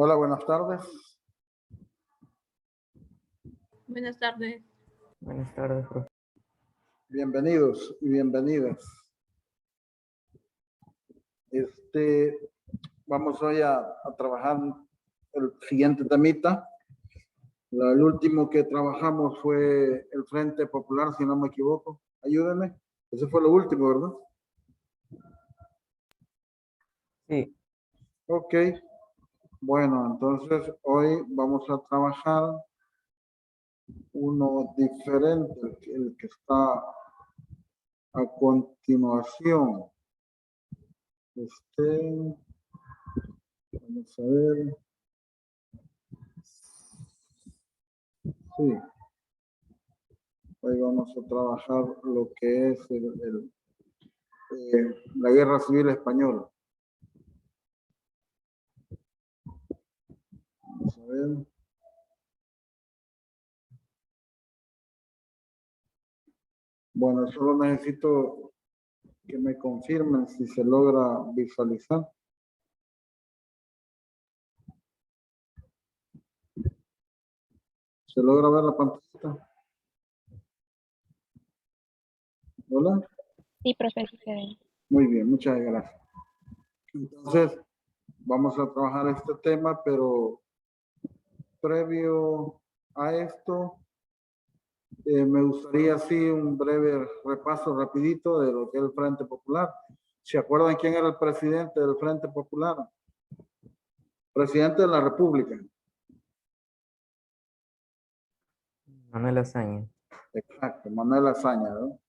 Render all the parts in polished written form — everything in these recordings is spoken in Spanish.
Hola, buenas tardes. Buenas tardes. Buenas tardes, profe. Bienvenidos y bienvenidas. Vamos hoy a trabajar el siguiente temita. El último que trabajamos fue el Frente Popular, si no me equivoco. Ayúdenme. Ese fue lo último, ¿verdad? Sí, Ok. Bueno, entonces hoy vamos a trabajar uno diferente, el que está a continuación. Vamos a ver. Sí. Hoy vamos a trabajar lo que es la Guerra Civil Española. Vamos a ver. Bueno, solo necesito que me confirmen si se logra visualizar. ¿Se logra ver la pantalla? ¿Hola? Sí, profe, sí se ve. Muy bien, muchas gracias. Entonces, vamos a trabajar este tema, pero previo a esto, me gustaría así un breve repaso rapidito de lo que es el Frente Popular. ¿Se acuerdan quién era el presidente del Frente Popular? Presidente de la República. Manuel Azaña. Exacto, Manuel Azaña, ¿no?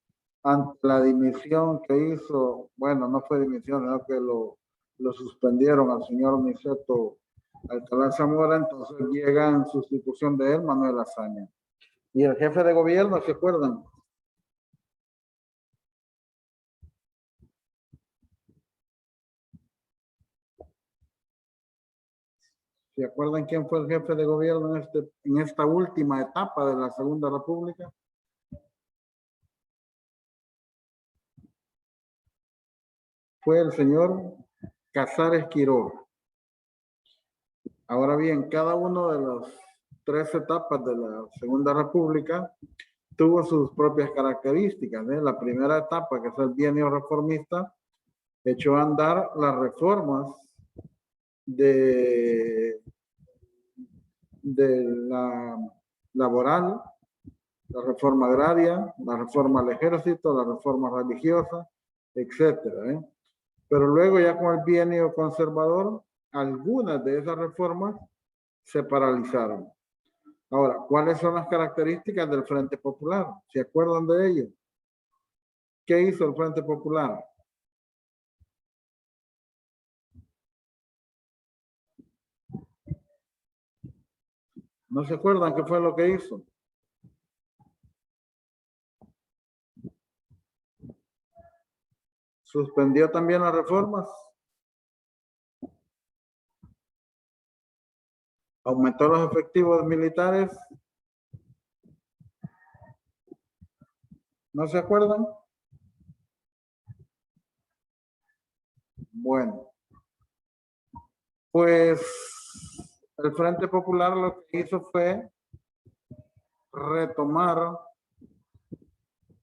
Ante la dimisión que hizo, bueno, no fue dimisión, sino que lo suspendieron al señor Niceto Alcalá Zamora, entonces llega en sustitución de él Manuel Azaña. Y el jefe de gobierno, ¿se acuerdan? ¿Se acuerdan quién fue el jefe de gobierno en esta última etapa de la Segunda República? Fue el señor Casares Quiroga. Ahora bien, cada uno de las tres etapas de la Segunda República tuvo sus propias características. La primera etapa, que es el bienio reformista, echó a andar las reformas de la laboral, la reforma agraria, la reforma al ejército, la reforma religiosa, etcétera. Pero luego ya con el bienio conservador, algunas de esas reformas se paralizaron. Ahora, ¿cuáles son las características del Frente Popular? ¿Se acuerdan de ello? ¿Qué hizo el Frente Popular? ¿No se acuerdan qué fue lo que hizo? Suspendió también las reformas. Aumentó los efectivos militares. ¿No se acuerdan? Bueno, pues el Frente Popular lo que hizo fue retomar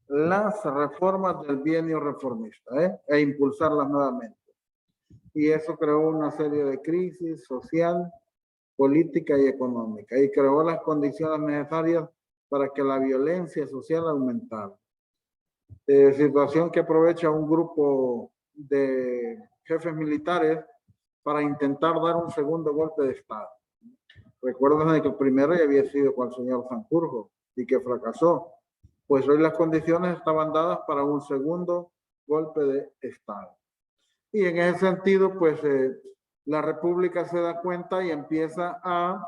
las reformas del bienio reformista e impulsarlas nuevamente. Y eso creó una serie de crisis social, política y económica y creó las condiciones necesarias para que la violencia social aumentara. Situación que aprovecha un grupo de jefes militares para intentar dar un segundo golpe de Estado. Recuerden que el primero ya había sido con el señor Sanjurjo y que fracasó. Pues hoy las condiciones estaban dadas para un segundo golpe de Estado. Y en ese sentido, pues la República se da cuenta y empieza a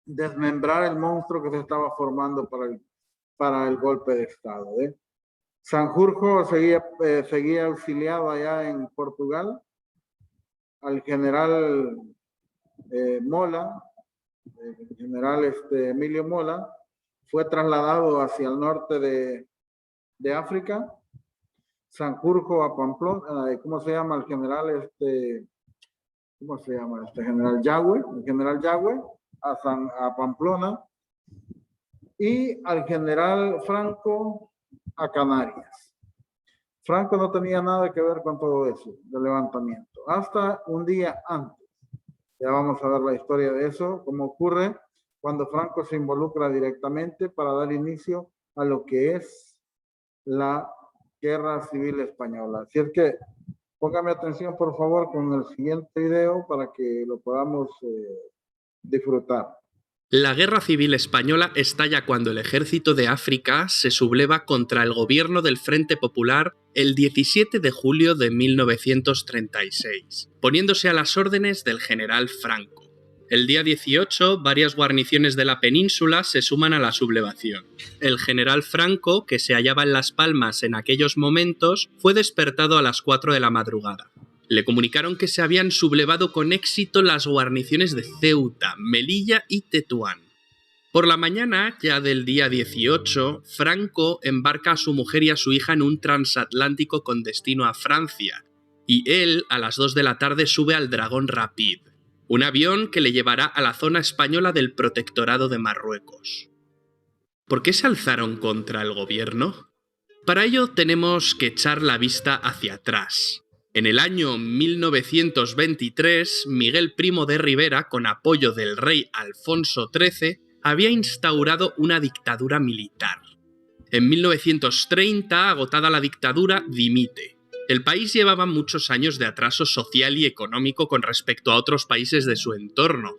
desmembrar el monstruo que se estaba formando para el golpe de Estado. Sanjurjo seguía auxiliado allá en Portugal al general Mola, el general Emilio Mola, fue trasladado hacia el norte de África. Sanjurjo a Pamplona, ¿cómo se llama el general ¿cómo se llama este general? Yagüe, el general Yagüe, a Pamplona, y al general Franco a Canarias. Franco no tenía nada que ver con todo eso, del levantamiento, hasta un día antes. Ya vamos a ver la historia de eso, cómo ocurre cuando Franco se involucra directamente para dar inicio a lo que es la Guerra Civil Española. Así es que póngame atención, por favor, con el siguiente video para que lo podamos disfrutar. La Guerra Civil Española estalla cuando el ejército de África se subleva contra el gobierno del Frente Popular el 17 de julio de 1936, poniéndose a las órdenes del general Franco. El día 18, varias guarniciones de la península se suman a la sublevación. El general Franco, que se hallaba en Las Palmas en aquellos momentos, fue despertado a las 4 de la madrugada. Le comunicaron que se habían sublevado con éxito las guarniciones de Ceuta, Melilla y Tetuán. Por la mañana, ya del día 18, Franco embarca a su mujer y a su hija en un transatlántico con destino a Francia, y él, a las 2 de la tarde, sube al Dragón Rapid, un avión que le llevará a la zona española del Protectorado de Marruecos. ¿Por qué se alzaron contra el gobierno? Para ello tenemos que echar la vista hacia atrás. En el año 1923, Miguel Primo de Rivera, con apoyo del rey Alfonso XIII, había instaurado una dictadura militar. En 1930, agotada la dictadura, dimite. El país llevaba muchos años de atraso social y económico con respecto a otros países de su entorno.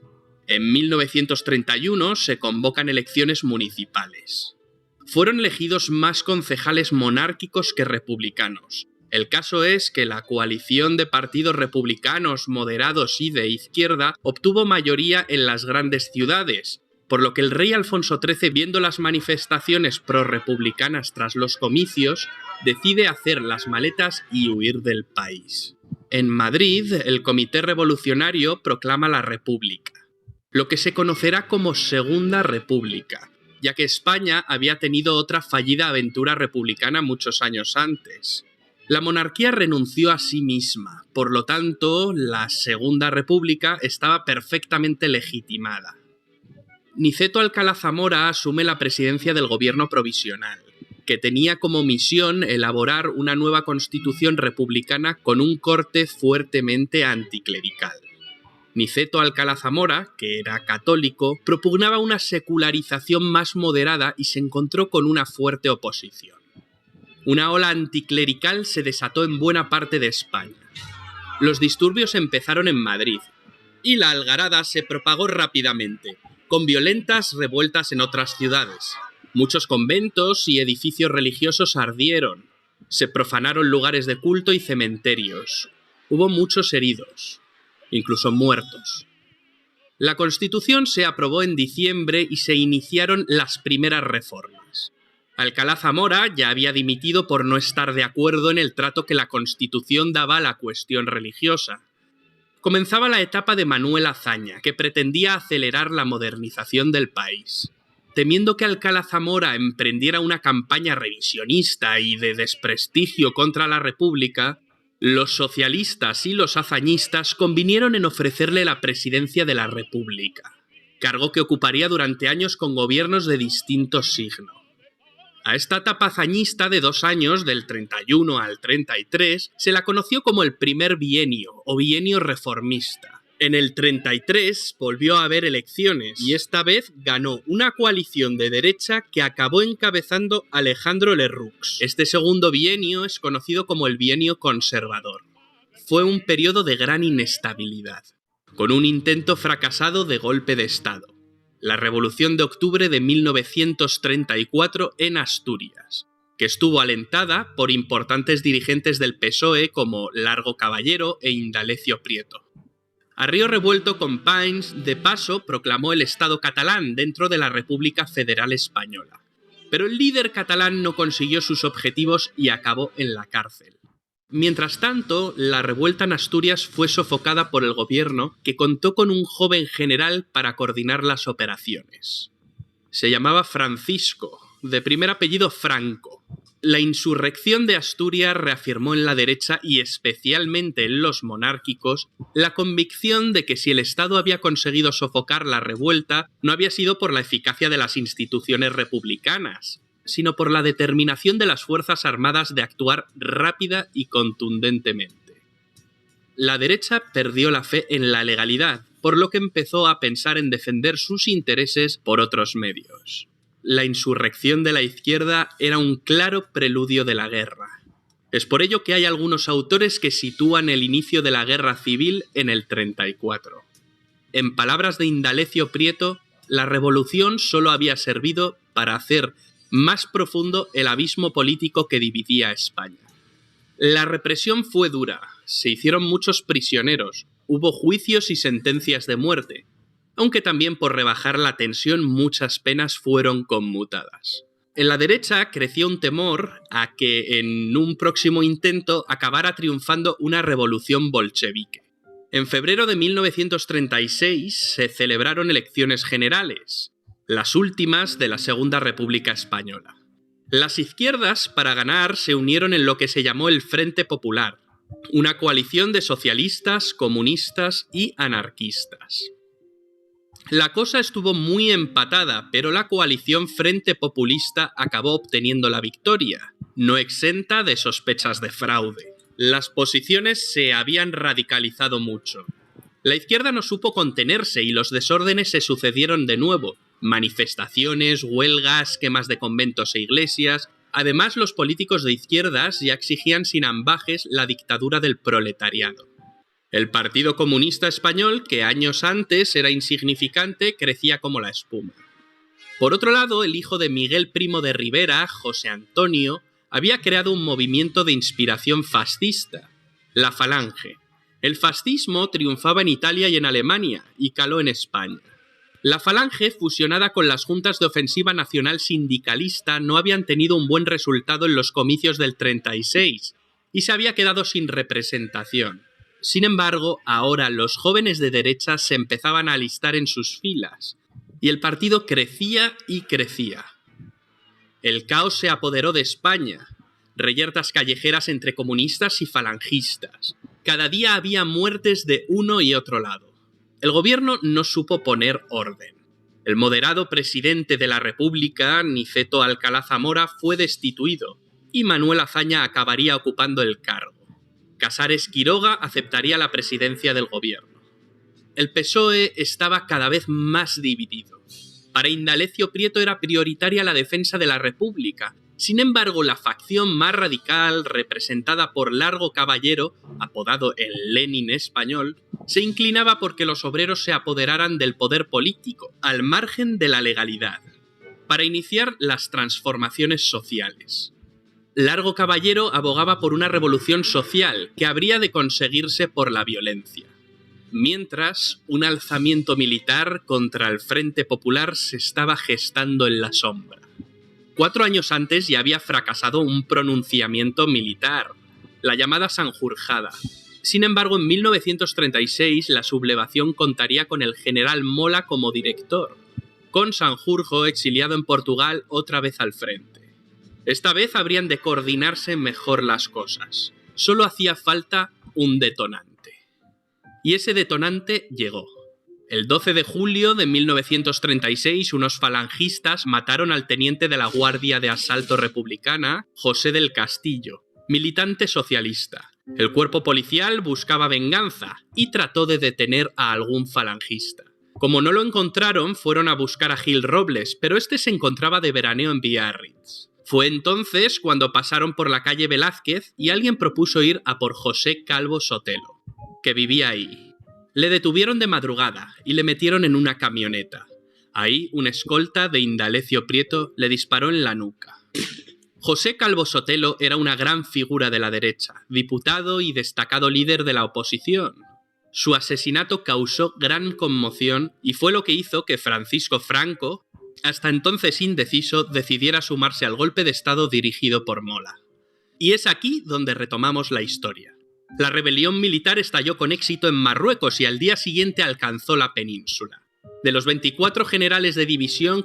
En 1931 se convocan elecciones municipales. Fueron elegidos más concejales monárquicos que republicanos. El caso es que la coalición de partidos republicanos, moderados y de izquierda obtuvo mayoría en las grandes ciudades, por lo que el rey Alfonso XIII, viendo las manifestaciones prorrepublicanas tras los comicios, decide hacer las maletas y huir del país. En Madrid, el Comité Revolucionario proclama la República, lo que se conocerá como Segunda República, ya que España había tenido otra fallida aventura republicana muchos años antes. La monarquía renunció a sí misma, por lo tanto, la Segunda República estaba perfectamente legitimada. Niceto Alcalá Zamora asume la presidencia del gobierno provisional, que tenía como misión elaborar una nueva constitución republicana con un corte fuertemente anticlerical. Niceto Alcalá Zamora, que era católico, propugnaba una secularización más moderada y se encontró con una fuerte oposición. Una ola anticlerical se desató en buena parte de España. Los disturbios empezaron en Madrid, y la algarada se propagó rápidamente, con violentas revueltas en otras ciudades. Muchos conventos y edificios religiosos ardieron. Se profanaron lugares de culto y cementerios. Hubo muchos heridos, incluso muertos. La Constitución se aprobó en diciembre y se iniciaron las primeras reformas. Alcalá Zamora ya había dimitido por no estar de acuerdo en el trato que la Constitución daba a la cuestión religiosa. Comenzaba la etapa de Manuel Azaña, que pretendía acelerar la modernización del país. Temiendo que Alcalá Zamora emprendiera una campaña revisionista y de desprestigio contra la República, los socialistas y los azañistas convinieron en ofrecerle la presidencia de la República, cargo que ocuparía durante años con gobiernos de distinto signo. A esta etapa hazañista de 2 años, del 31 al 33, se la conoció como el primer bienio o bienio reformista. En el 33 volvió a haber elecciones y esta vez ganó una coalición de derecha que acabó encabezando Alejandro Lerroux. Este segundo bienio es conocido como el bienio conservador. Fue un periodo de gran inestabilidad, con un intento fracasado de golpe de Estado. La Revolución de Octubre de 1934 en Asturias, que estuvo alentada por importantes dirigentes del PSOE como Largo Caballero e Indalecio Prieto. A río revuelto, Companys, de paso, proclamó el Estado catalán dentro de la República Federal Española. Pero el líder catalán no consiguió sus objetivos y acabó en la cárcel. Mientras tanto, la revuelta en Asturias fue sofocada por el gobierno, que contó con un joven general para coordinar las operaciones. Se llamaba Francisco, de primer apellido Franco. La insurrección de Asturias reafirmó en la derecha y especialmente en los monárquicos la convicción de que si el Estado había conseguido sofocar la revuelta no había sido por la eficacia de las instituciones republicanas, sino por la determinación de las Fuerzas Armadas de actuar rápida y contundentemente. La derecha perdió la fe en la legalidad, por lo que empezó a pensar en defender sus intereses por otros medios. La insurrección de la izquierda era un claro preludio de la guerra. Es por ello que hay algunos autores que sitúan el inicio de la guerra civil en el 34. En palabras de Indalecio Prieto, la revolución solo había servido para hacer más profundo el abismo político que dividía a España. La represión fue dura, se hicieron muchos prisioneros, hubo juicios y sentencias de muerte, aunque también por rebajar la tensión muchas penas fueron conmutadas. En la derecha creció un temor a que en un próximo intento acabara triunfando una revolución bolchevique. En febrero de 1936 se celebraron elecciones generales, las últimas de la Segunda República Española. Las izquierdas, para ganar, se unieron en lo que se llamó el Frente Popular, una coalición de socialistas, comunistas y anarquistas. La cosa estuvo muy empatada, pero la coalición Frente Populista acabó obteniendo la victoria, no exenta de sospechas de fraude. Las posiciones se habían radicalizado mucho. La izquierda no supo contenerse y los desórdenes se sucedieron de nuevo. Manifestaciones, huelgas, quemas de conventos e iglesias. Además, los políticos de izquierdas ya exigían sin ambages la dictadura del proletariado. El Partido Comunista Español, que años antes era insignificante, crecía como la espuma. Por otro lado, el hijo de Miguel Primo de Rivera, José Antonio, había creado un movimiento de inspiración fascista, la Falange. El fascismo triunfaba en Italia y en Alemania, y caló en España. La Falange, fusionada con las juntas de ofensiva nacional sindicalista, no habían tenido un buen resultado en los comicios del 36, y se había quedado sin representación. Sin embargo, ahora los jóvenes de derecha se empezaban a alistar en sus filas, y el partido crecía y crecía. El caos se apoderó de España, reyertas callejeras entre comunistas y falangistas. Cada día había muertes de uno y otro lado. El gobierno no supo poner orden. El moderado presidente de la República, Niceto Alcalá Zamora, fue destituido, y Manuel Azaña acabaría ocupando el cargo. Casares Quiroga aceptaría la presidencia del gobierno. El PSOE estaba cada vez más dividido. Para Indalecio Prieto era prioritaria la defensa de la República. Sin embargo, la facción más radical, representada por Largo Caballero, apodado el Lenin español, se inclinaba porque los obreros se apoderaran del poder político, al margen de la legalidad, para iniciar las transformaciones sociales. Largo Caballero abogaba por una revolución social que habría de conseguirse por la violencia. Mientras, un alzamiento militar contra el Frente Popular se estaba gestando en la sombra. 4 años antes ya había fracasado un pronunciamiento militar, la llamada Sanjurjada. Sin embargo, en 1936 la sublevación contaría con el general Mola como director, con Sanjurjo exiliado en Portugal otra vez al frente. Esta vez habrían de coordinarse mejor las cosas. Solo hacía falta un detonante. Y ese detonante llegó. El 12 de julio de 1936, unos falangistas mataron al teniente de la Guardia de Asalto Republicana, José del Castillo, militante socialista. El cuerpo policial buscaba venganza y trató de detener a algún falangista. Como no lo encontraron, fueron a buscar a Gil Robles, pero este se encontraba de veraneo en Biarritz. Fue entonces cuando pasaron por la calle Velázquez y alguien propuso ir a por José Calvo Sotelo, que vivía ahí. Le detuvieron de madrugada y le metieron en una camioneta. Ahí, un escolta de Indalecio Prieto le disparó en la nuca. José Calvo Sotelo era una gran figura de la derecha, diputado y destacado líder de la oposición. Su asesinato causó gran conmoción y fue lo que hizo que Francisco Franco, hasta entonces indeciso, decidiera sumarse al golpe de Estado dirigido por Mola. Y es aquí donde retomamos la historia. La rebelión militar estalló con éxito en Marruecos y al día siguiente alcanzó la península. De los 24 generales de división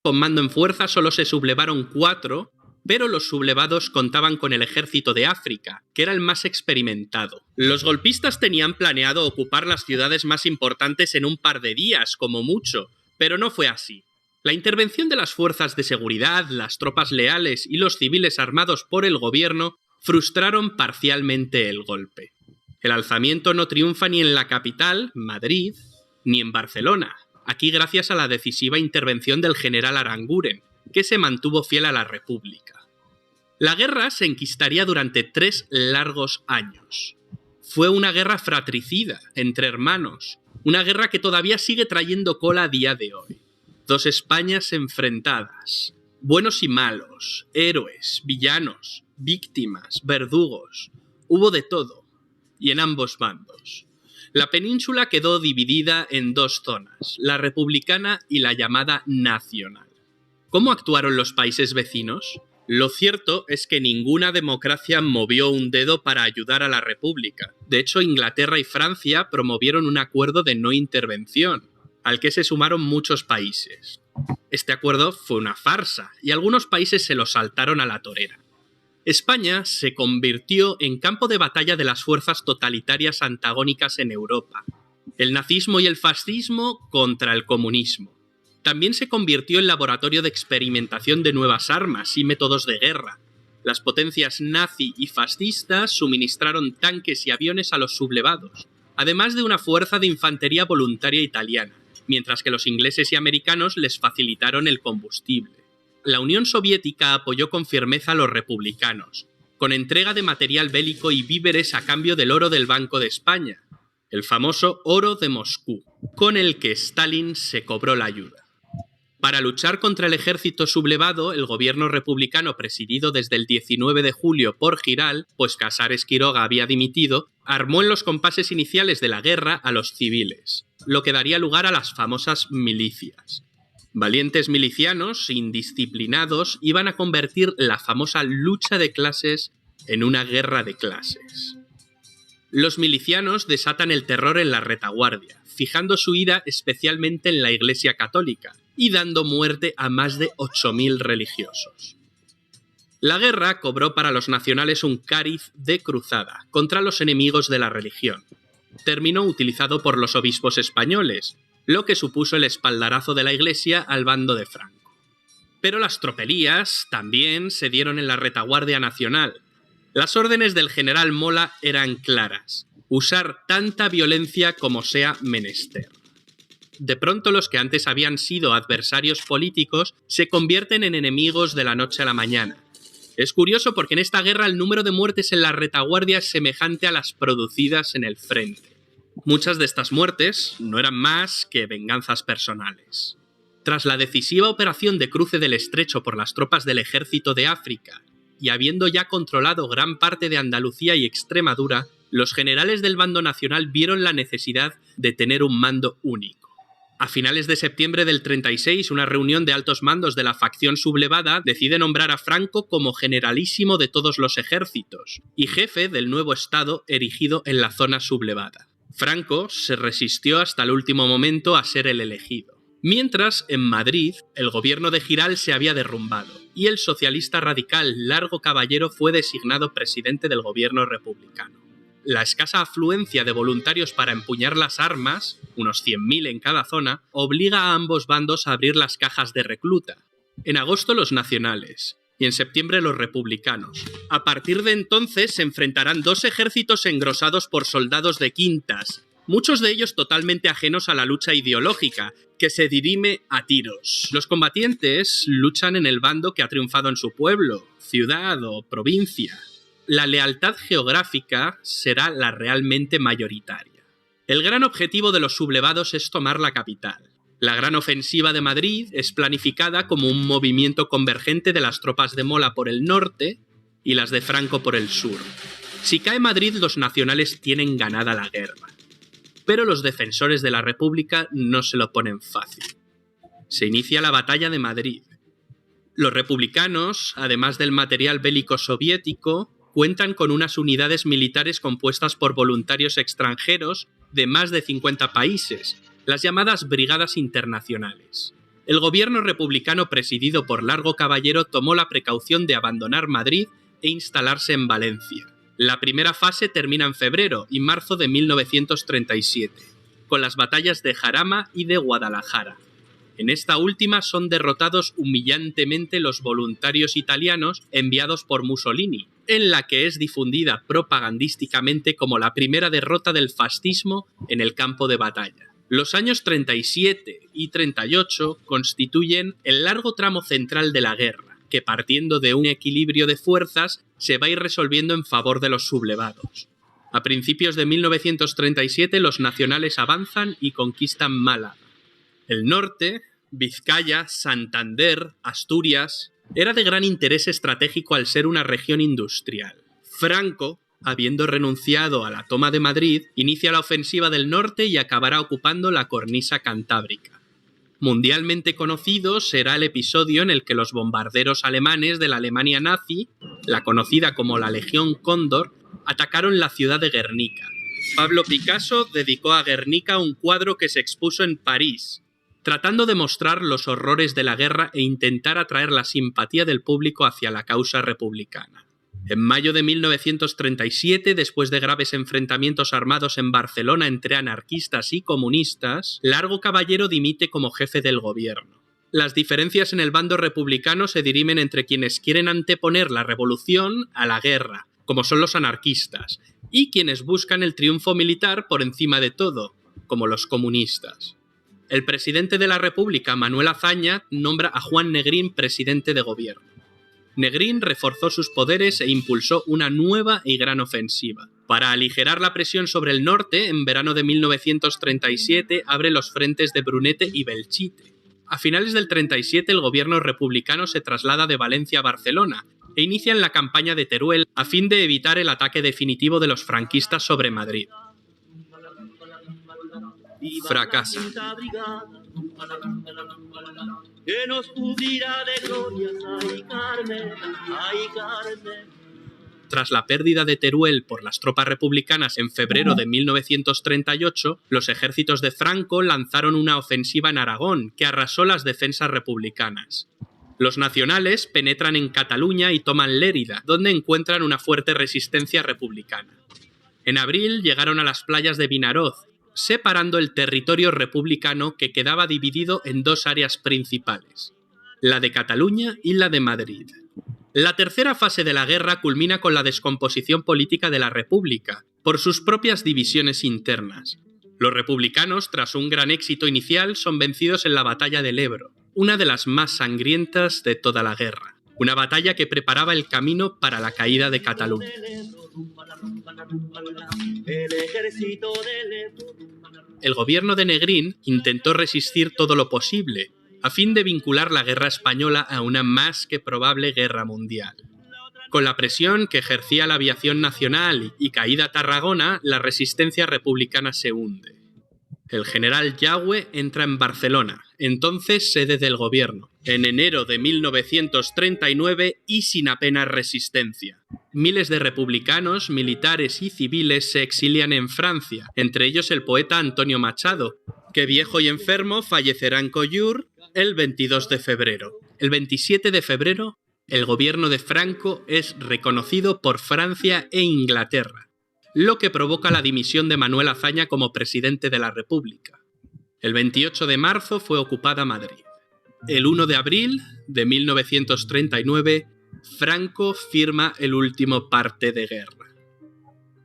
Con mando en fuerza solo se sublevaron 4, pero los sublevados contaban con el ejército de África, que era el más experimentado. Los golpistas tenían planeado ocupar las ciudades más importantes en un par de días, como mucho, pero no fue así. La intervención de las fuerzas de seguridad, las tropas leales y los civiles armados por el gobierno frustraron parcialmente el golpe. El alzamiento no triunfa ni en la capital, Madrid, ni en Barcelona, aquí gracias a la decisiva intervención del general Aranguren, que se mantuvo fiel a la República. La guerra se enquistaría durante 3 largos años. Fue una guerra fratricida, entre hermanos, una guerra que todavía sigue trayendo cola a día de hoy. 2 Españas enfrentadas, buenos y malos, héroes, villanos, víctimas, verdugos, hubo de todo, y en ambos bandos. La península quedó dividida en 2 zonas, la republicana y la llamada nacional. ¿Cómo actuaron los países vecinos? Lo cierto es que ninguna democracia movió un dedo para ayudar a la República. De hecho, Inglaterra y Francia promovieron un acuerdo de no intervención, al que se sumaron muchos países. Este acuerdo fue una farsa, y algunos países se lo saltaron a la torera. España se convirtió en campo de batalla de las fuerzas totalitarias antagónicas en Europa. El nazismo y el fascismo contra el comunismo. También se convirtió en laboratorio de experimentación de nuevas armas y métodos de guerra. Las potencias nazi y fascistas suministraron tanques y aviones a los sublevados, además de una fuerza de infantería voluntaria italiana, mientras que los ingleses y americanos les facilitaron el combustible. La Unión Soviética apoyó con firmeza a los republicanos, con entrega de material bélico y víveres a cambio del oro del Banco de España, el famoso oro de Moscú, con el que Stalin se cobró la ayuda. Para luchar contra el ejército sublevado, el gobierno republicano presidido desde el 19 de julio por Giral, pues Casares Quiroga había dimitido, armó en los compases iniciales de la guerra a los civiles, lo que daría lugar a las famosas milicias. Valientes milicianos, indisciplinados, iban a convertir la famosa lucha de clases en una guerra de clases. Los milicianos desatan el terror en la retaguardia, fijando su ira especialmente en la Iglesia Católica y dando muerte a más de 8.000 religiosos. La guerra cobró para los nacionales un cariz de cruzada contra los enemigos de la religión. Terminó utilizado por los obispos españoles, lo que supuso el espaldarazo de la Iglesia al bando de Franco. Pero las tropelías también se dieron en la retaguardia nacional. Las órdenes del general Mola eran claras: usar tanta violencia como sea menester. De pronto los que antes habían sido adversarios políticos se convierten en enemigos de la noche a la mañana. Es curioso porque en esta guerra el número de muertes en la retaguardia es semejante a las producidas en el frente. Muchas de estas muertes no eran más que venganzas personales. Tras la decisiva operación de cruce del Estrecho por las tropas del Ejército de África, y habiendo ya controlado gran parte de Andalucía y Extremadura, los generales del bando nacional vieron la necesidad de tener un mando único. A finales de septiembre del 36, una reunión de altos mandos de la facción sublevada decide nombrar a Franco como generalísimo de todos los ejércitos y jefe del nuevo estado erigido en la zona sublevada. Franco se resistió hasta el último momento a ser el elegido. Mientras, en Madrid, el gobierno de Giral se había derrumbado y el socialista radical Largo Caballero fue designado presidente del gobierno republicano. La escasa afluencia de voluntarios para empuñar las armas, unos 100.000 en cada zona, obliga a ambos bandos a abrir las cajas de recluta. En agosto los nacionales y en septiembre los republicanos. A partir de entonces se enfrentarán 2 ejércitos engrosados por soldados de quintas, muchos de ellos totalmente ajenos a la lucha ideológica, que se dirime a tiros. Los combatientes luchan en el bando que ha triunfado en su pueblo, ciudad o provincia. La lealtad geográfica será la realmente mayoritaria. El gran objetivo de los sublevados es tomar la capital. La gran ofensiva de Madrid es planificada como un movimiento convergente de las tropas de Mola por el norte y las de Franco por el sur. Si cae Madrid, los nacionales tienen ganada la guerra. Pero los defensores de la República no se lo ponen fácil. Se inicia la batalla de Madrid. Los republicanos, además del material bélico soviético, cuentan con unas unidades militares compuestas por voluntarios extranjeros de más de 50 países, las llamadas brigadas internacionales. el gobierno republicano presidido por Largo Caballero tomó la precaución de abandonar Madrid e instalarse en Valencia. La primera fase termina en febrero y marzo de 1937, con las batallas de Jarama y de Guadalajara. En esta última son derrotados humillantemente los voluntarios italianos enviados por Mussolini, en la que es difundida propagandísticamente como la primera derrota del fascismo en el campo de batalla. Los años 37 y 38 constituyen el largo tramo central de la guerra, que partiendo de un equilibrio de fuerzas se va a ir resolviendo en favor de los sublevados. A principios de 1937 los nacionales avanzan y conquistan Málaga. El norte, Vizcaya, Santander, Asturias, era de gran interés estratégico al ser una región industrial. Franco, habiendo renunciado a la toma de Madrid, inicia la ofensiva del norte y acabará ocupando la cornisa cantábrica. Mundialmente conocido será el episodio en el que los bombarderos alemanes de la Alemania nazi, la conocida como la Legión Cóndor, atacaron la ciudad de Guernica. Pablo Picasso dedicó a Guernica un cuadro que se expuso en París, tratando de mostrar los horrores de la guerra e intentar atraer la simpatía del público hacia la causa republicana. En mayo de 1937, después de graves enfrentamientos armados en Barcelona entre anarquistas y comunistas, Largo Caballero dimite como jefe del gobierno. Las diferencias en el bando republicano se dirimen entre quienes quieren anteponer la revolución a la guerra, como son los anarquistas, y quienes buscan el triunfo militar por encima de todo, como los comunistas. El presidente de la República, Manuel Azaña, nombra a Juan Negrín presidente de gobierno. Negrín reforzó sus poderes e impulsó una nueva y gran ofensiva. Para aligerar la presión sobre el norte, en verano de 1937 abre los frentes de Brunete y Belchite. A finales del 37 el gobierno republicano se traslada de Valencia a Barcelona e inician la campaña de Teruel a fin de evitar el ataque definitivo de los franquistas sobre Madrid. Fracasa. Que nos cubrirá de glorias, ay Carmen, ay Carmen. Tras la pérdida de Teruel por las tropas republicanas en febrero de 1938, los ejércitos de Franco lanzaron una ofensiva en Aragón que arrasó las defensas republicanas. Los nacionales penetran en Cataluña y toman Lérida, donde encuentran una fuerte resistencia republicana. En abril llegaron a las playas de Vinaroz, separando el territorio republicano que quedaba dividido en dos áreas principales, la de Cataluña y la de Madrid. La tercera fase de la guerra culmina con la descomposición política de la República, por sus propias divisiones internas. Los republicanos, tras un gran éxito inicial, son vencidos en la batalla del Ebro, una de las más sangrientas de toda la guerra, una batalla que preparaba el camino para la caída de Cataluña. El gobierno de Negrín intentó resistir todo lo posible, a fin de vincular la guerra española a una más que probable guerra mundial. Con la presión que ejercía la aviación nacional y caída Tarragona, la resistencia republicana se hunde. El general Yagüe entra en Barcelona, entonces sede del gobierno, en enero de 1939 y sin apenas resistencia. Miles de republicanos, militares y civiles se exilian en Francia, entre ellos el poeta Antonio Machado, que viejo y enfermo fallecerá en Collioure el 22 de febrero. El 27 de febrero, el gobierno de Franco es reconocido por Francia e Inglaterra, lo que provoca la dimisión de Manuel Azaña como presidente de la República. El 28 de marzo fue ocupada Madrid. El 1 de abril de 1939, Franco firma el último parte de guerra.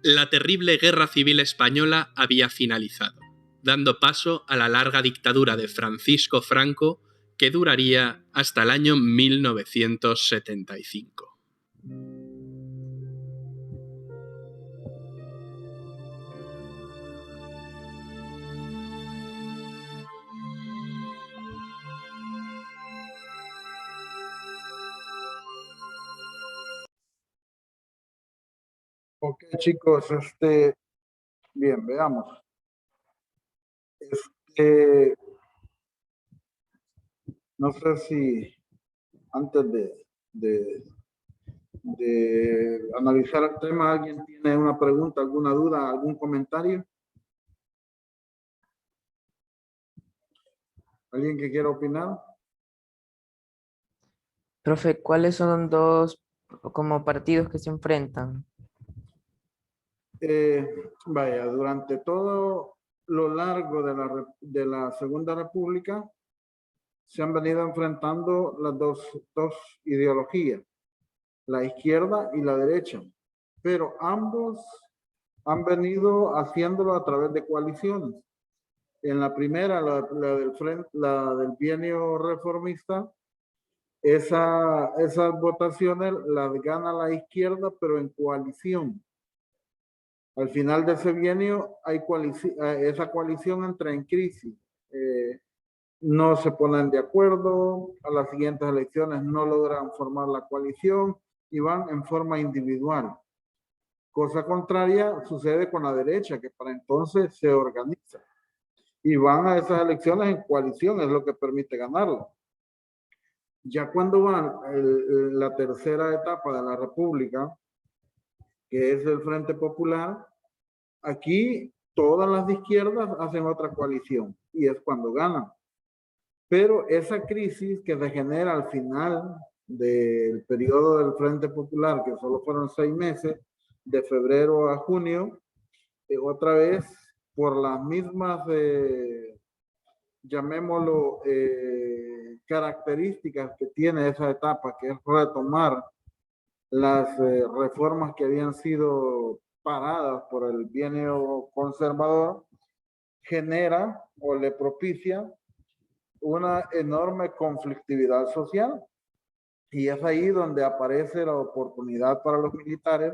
La terrible Guerra Civil Española había finalizado, dando paso a la larga dictadura de Francisco Franco, que duraría hasta el año 1975. Ok, chicos, bien, veamos. No sé si antes de analizar el tema, ¿alguien tiene una pregunta, alguna duda, algún comentario? ¿Alguien que quiera opinar? Profe, ¿cuáles son dos como partidos que se enfrentan? Vaya, durante todo lo largo de la Segunda República se han venido enfrentando las dos ideologías, la izquierda y la derecha, pero ambos han venido haciéndolo a través de coaliciones. En la primera, la del bienio reformista, esas votaciones las gana la izquierda, pero en coalición. Al final de ese bienio, esa coalición entra en crisis. No se ponen de acuerdo, a las siguientes elecciones no logran formar la coalición y van en forma individual. Cosa contraria sucede con la derecha, que para entonces se organiza y van a esas elecciones en coalición, es lo que permite ganarlo. Ya cuando van la tercera etapa de la República, que es el Frente Popular, aquí todas las de izquierdas hacen otra coalición y es cuando ganan. Pero esa crisis que se genera al final del periodo del Frente Popular, que solo fueron 6 meses, de febrero a junio, otra vez por las mismas, llamémoslo, características que tiene esa etapa, que es retomar las reformas que habían sido paradas por el bienio conservador, genera o le propicia una enorme conflictividad social. Y es ahí donde aparece la oportunidad para los militares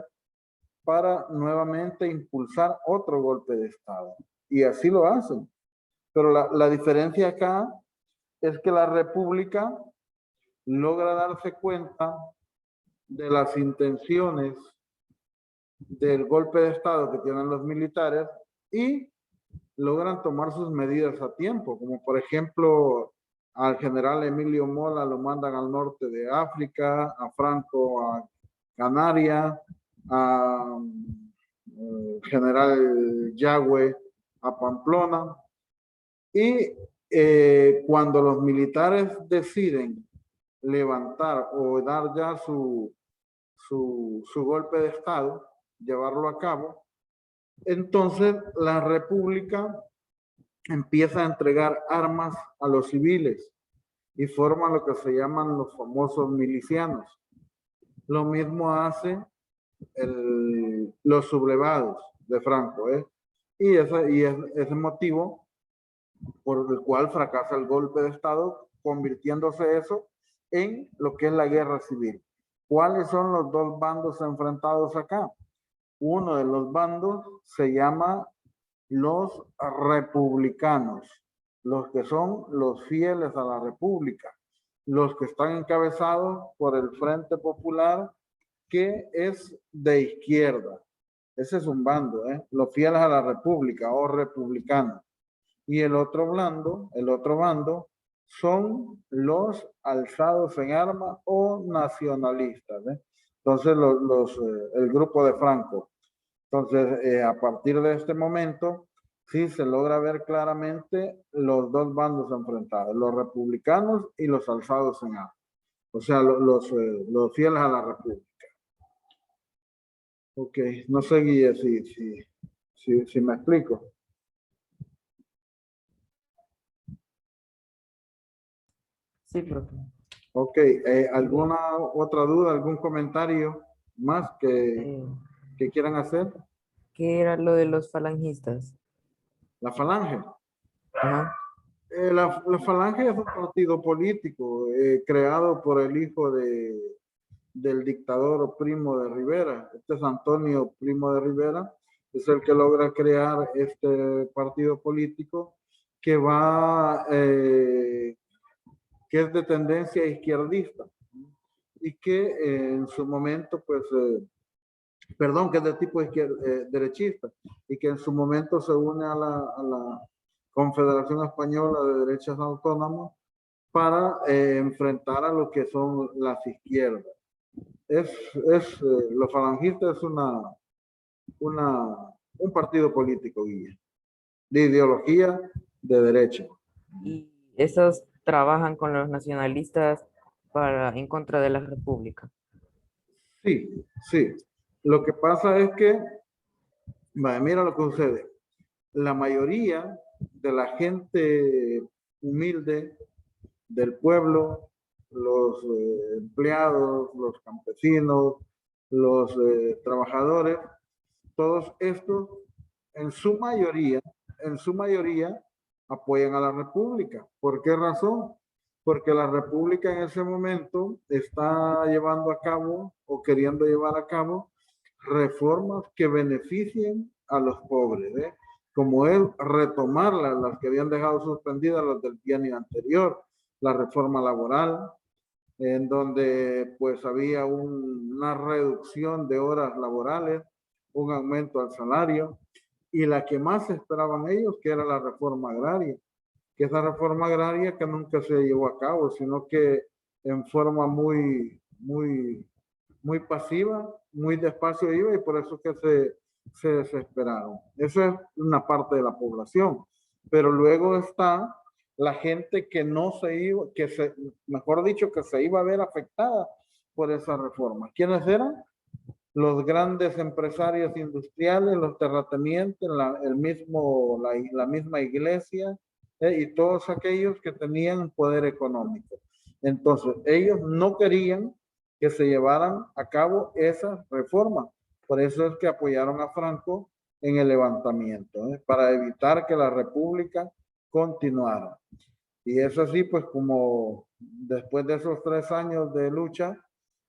para nuevamente impulsar otro golpe de Estado. Y así lo hacen. Pero la diferencia acá es que la República logra darse cuenta de las intenciones del golpe de Estado que tienen los militares y logran tomar sus medidas a tiempo, como por ejemplo al general Emilio Mola lo mandan al norte de África, a Franco a Canarias, a general Yagüe a Pamplona, y cuando los militares deciden levantar o dar ya su golpe de Estado, llevarlo a cabo, entonces la República empieza a entregar armas a los civiles y forma lo que se llaman los famosos milicianos. Lo mismo hace los sublevados de Franco, y ese motivo por el cual fracasa el golpe de Estado, convirtiéndose eso en lo que es la guerra civil. ¿Cuáles son los dos bandos enfrentados acá? Uno de los bandos se llama los republicanos, los que son los fieles a la República, los que están encabezados por el Frente Popular, que es de izquierda. Ese es un bando, los fieles a la República o republicanos. Y el otro bando son los alzados en armas o nacionalistas. Entonces, el grupo de Franco. Entonces, a partir de este momento, sí se logra ver claramente los dos bandos enfrentados, los republicanos y los alzados en armas. O sea, los fieles a la República. Ok, no sé, Guille, si me explico. Sí, profe. Ok, ¿alguna otra duda, algún comentario más que quieran hacer? ¿Qué era lo de los falangistas? La Falange. Ajá. La Falange es un partido político creado por el hijo del dictador Primo de Rivera. Este es Antonio Primo de Rivera, es el que logra crear este partido político que que es de tendencia izquierdista y que en su momento, pues, que es de tipo derechista y que en su momento se une a la Confederación Española de Derechos Autónomos para enfrentar a lo que son las izquierdas. Los falangistas es un partido político, Guille, de ideología de derecha. Y esos trabajan con los nacionalistas en contra de la República. Sí, sí. Lo que pasa es que, vaya, mira lo que sucede. La mayoría de la gente humilde del pueblo, los empleados, los campesinos, los trabajadores, todos estos en su mayoría apoyan a la República. ¿Por qué razón? Porque la República en ese momento está llevando a cabo o queriendo llevar a cabo reformas que beneficien a los pobres, ¿eh? Como es retomar las que habían dejado suspendidas las del bienio anterior, la reforma laboral, en donde pues había una reducción de horas laborales, un aumento al salario, y la que más esperaban ellos, que era la reforma agraria, que esa reforma agraria que nunca se llevó a cabo, sino que en forma muy pasiva, muy despacio iba, y por eso que se desesperaron. Esa es una parte de la población, pero luego está la gente que no se iba, mejor dicho, que se iba a ver afectada por esa reforma. ¿Quiénes eran? Los grandes empresarios industriales, los terratenientes, la misma iglesia, y todos aquellos que tenían poder económico. Entonces, ellos no querían que se llevaran a cabo esas reformas. Por eso es que apoyaron a Franco en el levantamiento, para evitar que la República continuara. Y es así, pues, como después de esos 3 años de lucha,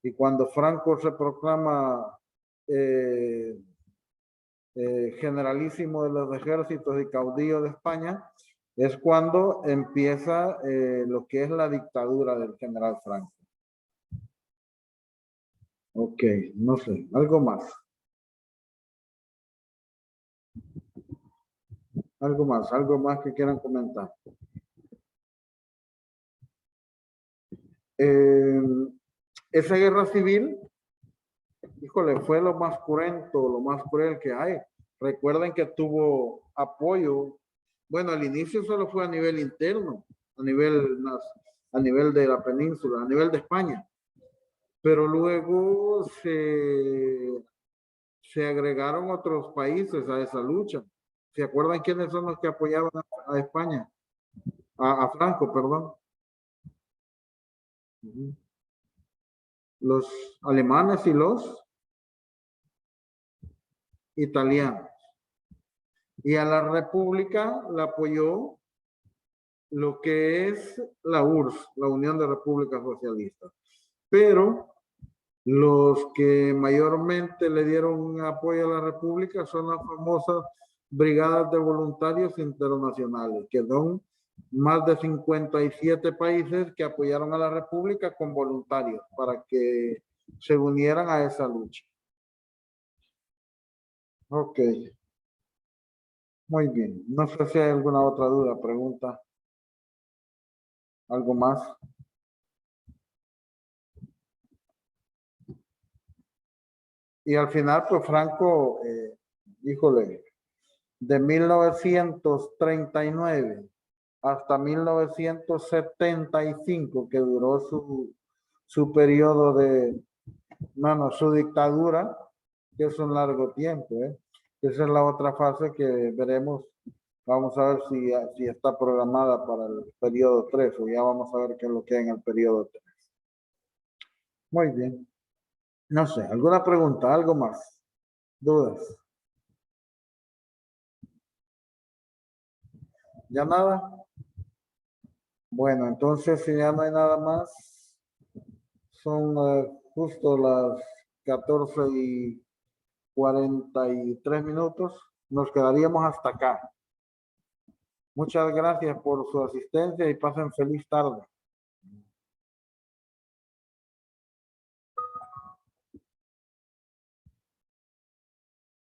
y cuando Franco se proclama generalísimo de los ejércitos y caudillo de España, es cuando empieza lo que es la dictadura del general Franco. Ok, no sé, algo más. Algo más que quieran comentar. Esa guerra civil, híjole, fue lo más cruento, lo más cruel que hay. Recuerden que tuvo apoyo. Bueno, al inicio solo fue a nivel interno, a nivel de la península, a nivel de España. Pero luego se agregaron otros países a esa lucha. ¿Se acuerdan quiénes son los que apoyaban a España? A Franco, perdón. Los alemanes y los italianos. Y a la República la apoyó lo que es la URSS, la Unión de Repúblicas Socialistas. Pero los que mayormente le dieron apoyo a la República son las famosas brigadas de voluntarios internacionales, que son más de 57 países que apoyaron a la República con voluntarios para que se unieran a esa lucha. Ok. Muy bien. No sé si hay alguna otra duda, pregunta. ¿Algo más? Y al final, pues Franco, híjole, de 1939 hasta 1975, que duró su periodo su dictadura, que es un largo tiempo, Esa es la otra fase que veremos. Vamos a ver si está programada para el periodo 3, o ya vamos a ver qué es lo que hay en el periodo 3. Muy bien. No sé, ¿alguna pregunta? ¿Algo más? ¿Dudas? ¿Ya nada? Bueno, entonces si ya no hay nada más, son justo las 14:43. Nos quedaríamos hasta acá. Muchas gracias por su asistencia y pasen feliz tarde.